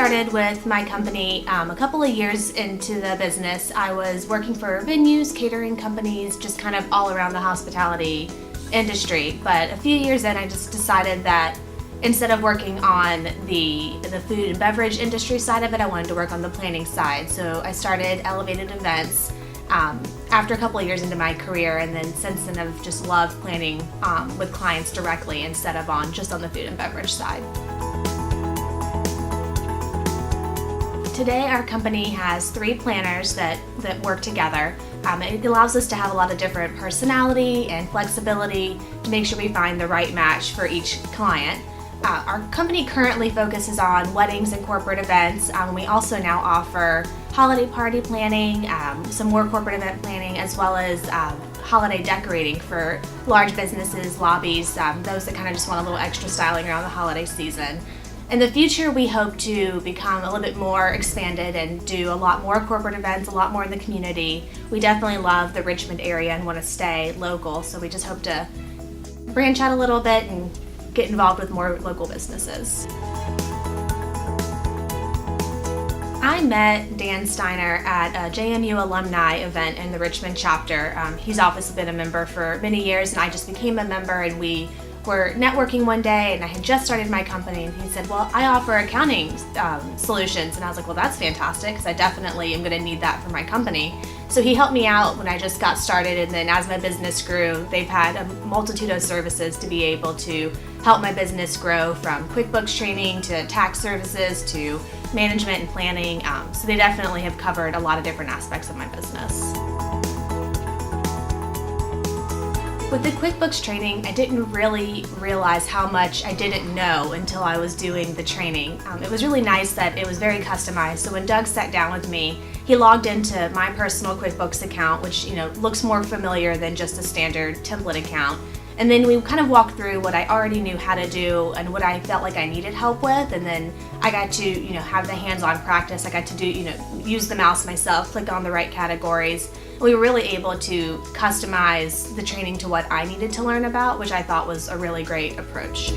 started with my company a couple of years into the business. I was working for venues, catering companies, just kind of all around the hospitality industry. But a few years in, I just decided that instead of working on the food and beverage industry side of it, I wanted to work on the planning side. So I started Elevated Events after a couple of years into my career, and then since then I've just loved planning with clients directly instead of just on the food and beverage side. Today our company has 3 planners that work together. It allows us to have a lot of different personality and flexibility to make sure we find the right match for each client. Our company currently focuses on weddings and corporate events. We also now offer holiday party planning, some more corporate event planning, as well as holiday decorating for large businesses, lobbies, those that kind of just want a little extra styling around the holiday season. In the future, we hope to become a little bit more expanded and do a lot more corporate events, a lot more in the community. We definitely love the Richmond area and want to stay local, so we just hope to branch out a little bit and get involved with more local businesses. I met Dan Steiner at a JMU alumni event in the Richmond chapter. He's obviously been a member for many years, and I just became a member, and we were networking one day, and I had just started my company, and he said, well, I offer accounting solutions. And I was like, well, that's fantastic, because I definitely am going to need that for my company. So he helped me out when I just got started, and then as my business grew, they've had a multitude of services to be able to help my business grow, from QuickBooks training to tax services to management and planning. So they definitely have covered a lot of different aspects of my business. With the QuickBooks training, I didn't really realize how much I didn't know until I was doing the training. It was really nice that it was very customized. So when Doug sat down with me, he logged into my personal QuickBooks account, which looks more familiar than just a standard template account. And then we kind of walked through what I already knew how to do and what I felt like I needed help with. And then I got to, have the hands-on practice. I got to do, use the mouse myself, click on the right categories. We were really able to customize the training to what I needed to learn about, which I thought was a really great approach.